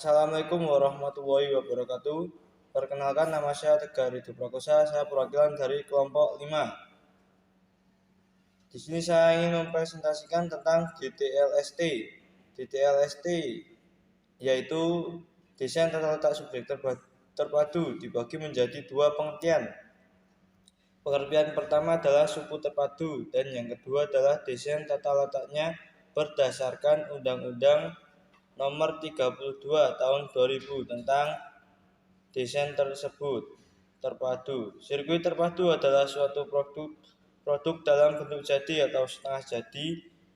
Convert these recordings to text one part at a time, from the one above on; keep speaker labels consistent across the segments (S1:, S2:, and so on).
S1: Assalamualaikum warahmatullahi wabarakatuh. Perkenalkan, nama saya Tegar Ridho Prakosa. Saya perwakilan dari kelompok 5. Di sini saya ingin mempresentasikan tentang DTLST. DTLST yaitu desain tata letak subjek terpadu, dibagi menjadi dua pengertian. Pengertian pertama adalah suku terpadu, dan yang kedua adalah desain tata letaknya berdasarkan Undang-Undang Nomor 32 Tahun 2000 tentang desain tersebut terpadu. Sirkuit terpadu adalah suatu produk dalam bentuk jadi atau setengah jadi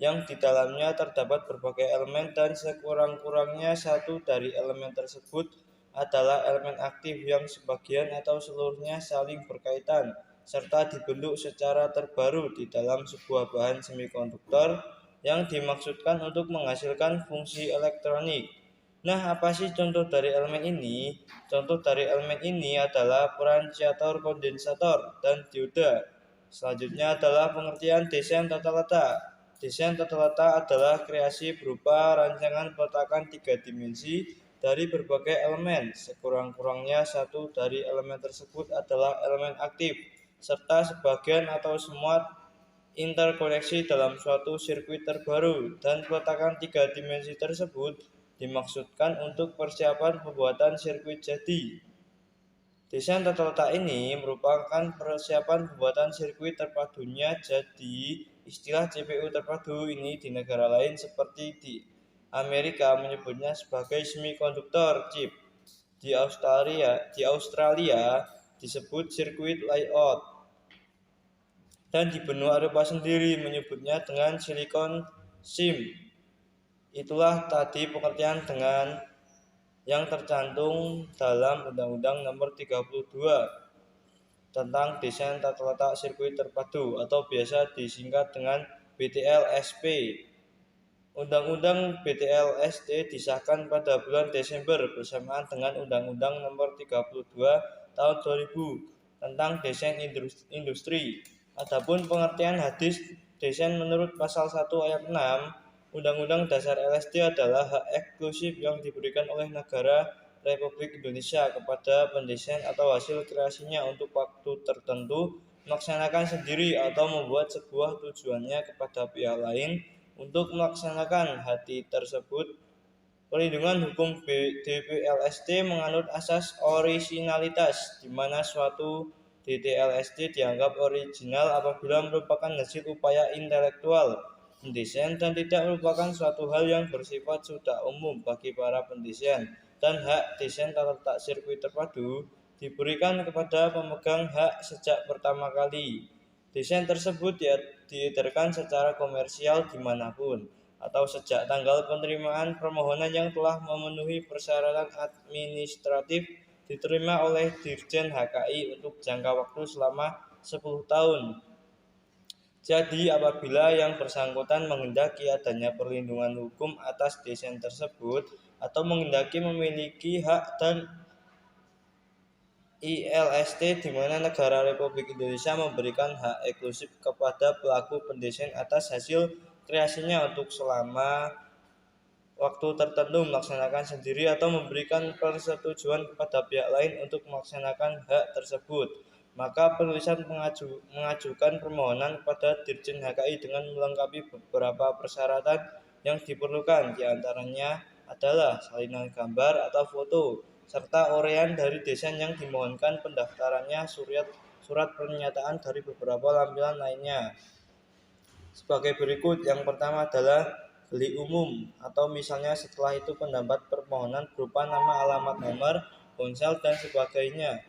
S1: yang di dalamnya terdapat berbagai elemen, dan sekurang-kurangnya satu dari elemen tersebut adalah elemen aktif yang sebagian atau seluruhnya saling berkaitan serta dibentuk secara terbaru di dalam sebuah bahan semikonduktor yang dimaksudkan untuk menghasilkan fungsi elektronik. Nah, apa sih contoh dari elemen ini? Contoh dari elemen ini adalah potentiator, kondensator, dan dioda. Selanjutnya adalah pengertian desain tata letak. Desain tata letak adalah kreasi berupa rancangan peletakan 3 dimensi dari berbagai elemen. Sekurang-kurangnya satu dari elemen tersebut adalah elemen aktif, serta sebagian atau semua interkoneksi dalam suatu sirkuit terbaru, dan peletakan 3 dimensi tersebut dimaksudkan untuk persiapan pembuatan sirkuit jadi. Desain tata letak ini merupakan persiapan pembuatan sirkuit terpadunya jadi. Istilah CPU terpadu ini di negara lain seperti di Amerika menyebutnya sebagai semikonduktor chip. Di Australia disebut sirkuit layout, dan di benua Eropa sendiri menyebutnya dengan silicon sim. Itulah tadi pengertian dengan yang tercantum dalam Undang-Undang Nomor 32 tentang desain tata letak sirkuit terpadu atau biasa disingkat dengan BTLSP. Undang-Undang BTLST disahkan pada bulan Desember bersamaan dengan Undang-Undang Nomor 32 Tahun 2000 tentang desain industri. Adapun pengertian hadis desain menurut pasal 1 ayat 6 Undang-Undang Dasar LSD adalah hak eksklusif yang diberikan oleh negara Republik Indonesia kepada pendesain atau hasil kreasinya untuk waktu tertentu melaksanakan sendiri atau membuat sebuah tujuannya kepada pihak lain untuk melaksanakan hati tersebut. Perlindungan hukum DPLST menganut asas orisinalitas, di mana suatu DTLST dianggap original apabila merupakan hasil upaya intelektual pendesain dan tidak merupakan suatu hal yang bersifat sudah umum bagi para pendesain, dan hak desain tata letak sirkuit terpadu diberikan kepada pemegang hak sejak pertama kali desain tersebut diedarkan secara komersial dimanapun, atau sejak tanggal penerimaan permohonan yang telah memenuhi persyaratan administratif diterima oleh Dirjen HKI untuk jangka waktu selama 10 tahun. Jadi, apabila yang bersangkutan menghendaki adanya perlindungan hukum atas desain tersebut atau menghendaki memiliki hak dan ILST, di mana negara Republik Indonesia memberikan hak eksklusif kepada pelaku pendesain atas hasil kreasinya untuk selama waktu tertentu melaksanakan sendiri atau memberikan persetujuan kepada pihak lain untuk melaksanakan hak tersebut. Maka penulisan mengajukan permohonan kepada Dirjen HKI dengan melengkapi beberapa persyaratan yang diperlukan, diantaranya adalah salinan gambar atau foto, serta uraian dari desain yang dimohonkan, pendaftarannya, surat pernyataan dari beberapa lampiran lainnya. Sebagai berikut, yang pertama adalah beli umum, atau misalnya setelah itu pendapat permohonan berupa nama, alamat, nomor ponsel, dan sebagainya.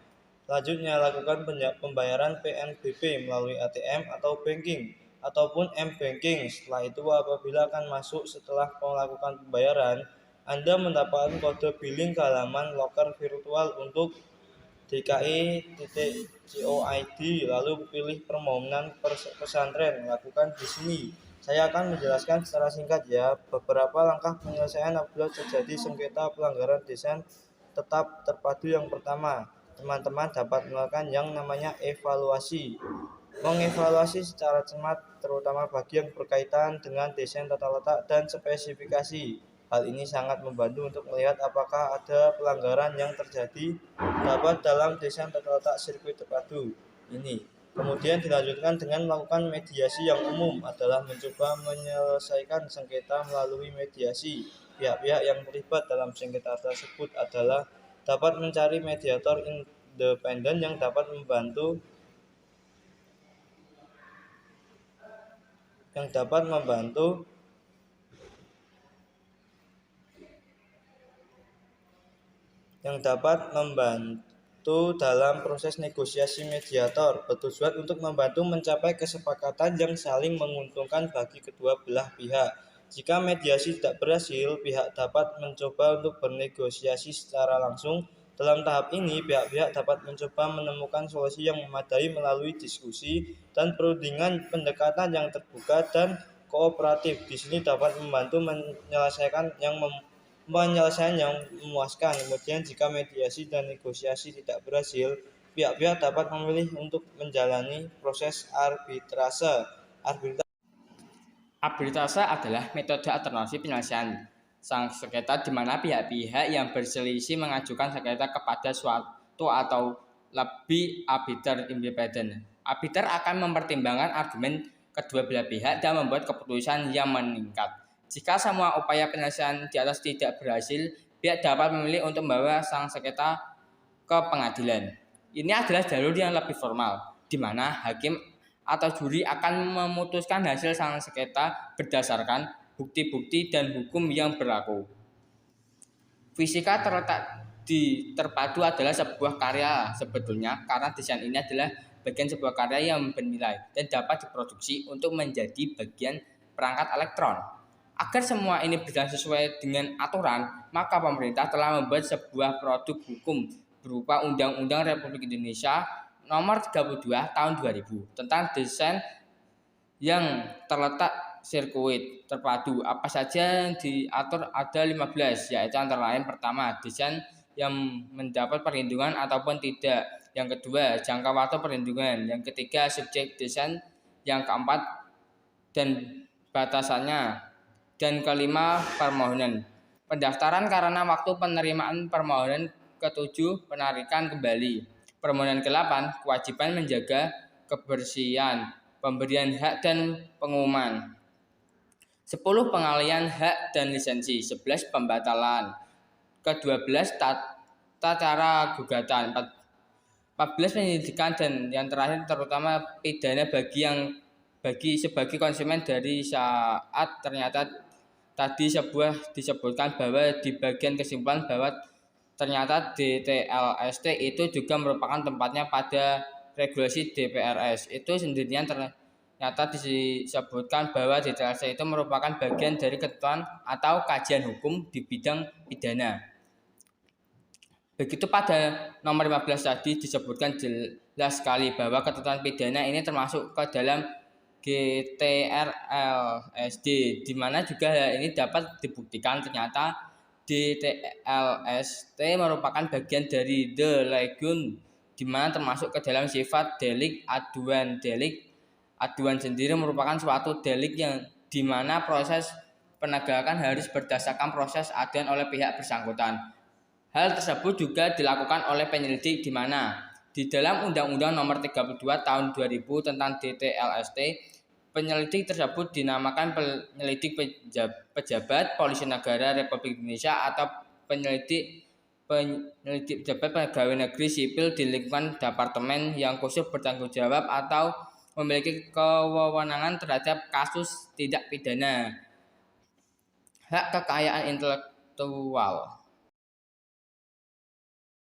S1: Selanjutnya, lakukan pembayaran PNBP melalui ATM atau banking ataupun M-Banking. Setelah itu, apabila akan masuk setelah melakukan pembayaran, Anda mendapatkan kode billing ke halaman loker virtual untuk DKI.COID, lalu pilih permohonan pesantren. Lakukan di sini. Saya akan menjelaskan secara singkat ya beberapa langkah penyelesaian apabila terjadi sengketa pelanggaran desain tetap terpadu. Yang pertama, teman-teman dapat melakukan yang namanya evaluasi. Mengevaluasi secara cermat terutama bagi yang berkaitan dengan desain tata letak dan spesifikasi. Hal ini sangat membantu untuk melihat apakah ada pelanggaran yang terjadi dapat dalam desain tata letak sirkuit terpadu ini. Kemudian dilanjutkan dengan melakukan mediasi yang umum adalah mencoba menyelesaikan sengketa melalui mediasi. Pihak-pihak yang terlibat dalam sengketa tersebut adalah dapat mencari mediator independen yang dapat membantu dalam proses negosiasi. Mediator bertujuan untuk membantu mencapai kesepakatan yang saling menguntungkan bagi kedua belah pihak. Jika mediasi tidak berhasil, pihak dapat mencoba untuk bernegosiasi secara langsung. Dalam tahap ini, pihak-pihak dapat mencoba menemukan solusi yang memadai melalui diskusi dan perundingan. Pendekatan yang terbuka dan kooperatif di sini dapat membantu menyelesaikan yang memuaskan. Kemudian jika mediasi dan negosiasi tidak berhasil, pihak-pihak dapat memilih untuk menjalani proses arbitrase.
S2: Arbitrase adalah metode alternatif penyelesaian sengketa di mana pihak-pihak yang berselisih mengajukan sengketa kepada suatu atau lebih arbiter independen. Arbiter akan mempertimbangkan argumen kedua belah pihak dan membuat keputusan yang meningkat. Jika semua upaya penyelesaian di atas tidak berhasil, pihak dapat memilih untuk membawa sang sengketa ke pengadilan. Ini adalah jalur yang lebih formal, di mana hakim atau juri akan memutuskan hasil sang sengketa berdasarkan bukti-bukti dan hukum yang berlaku. Fisika terpadu adalah sebuah karya sebetulnya, karena desain ini adalah bagian sebuah karya yang bernilai dan dapat diproduksi untuk menjadi bagian perangkat elektron. Agar semua ini berjalan sesuai dengan aturan, maka pemerintah telah membuat sebuah produk hukum berupa Undang-Undang Republik Indonesia Nomor 32 Tahun 2000 tentang desain yang terletak sirkuit terpadu. Apa saja yang diatur ada 15, yaitu antara lain pertama, desain yang mendapat perlindungan ataupun tidak. Yang kedua, jangka waktu perlindungan. Yang ketiga, subjek desain. Yang keempat, dan batasannya. Dan kelima, permohonan. Pendaftaran karena waktu penerimaan permohonan. Ketujuh, penarikan kembali. Permohonan ke-8, kewajiban menjaga kebersihan, pemberian hak dan pengumuman. 10, pengalian hak dan lisensi. 11, pembatalan. Ke-12, tata cara gugatan. 14, penyelidikan, dan yang terakhir terutama pidana bagi sebagai konsumen dari saat ternyata tadi disebutkan bahwa di bagian kesimpulan bahwa ternyata DTLST itu juga merupakan tempatnya pada regulasi DPRS. Itu sendirian ternyata disebutkan bahwa DTLST itu merupakan bagian dari ketentuan atau kajian hukum di bidang pidana. Begitu pada nomor 15 tadi disebutkan jelas sekali bahwa ketentuan pidana ini termasuk ke dalam GTRLSD, di mana juga ini dapat dibuktikan ternyata DTLST merupakan bagian dari The Legion, di mana termasuk ke dalam sifat delik aduan. Delik aduan sendiri merupakan suatu delik yang di mana proses penegakan harus berdasarkan proses aduan oleh pihak bersangkutan. Hal tersebut juga dilakukan oleh penyelidik, di mana di dalam Undang-Undang Nomor 32 Tahun 2000 tentang DTLST, penyelidik tersebut dinamakan penyelidik pejabat Polisi Negara Republik Indonesia atau penyelidik pejabat pegawai negeri sipil di lingkungan departemen yang khusus bertanggung jawab atau memiliki kewenangan terhadap kasus tindak pidana hak kekayaan intelektual.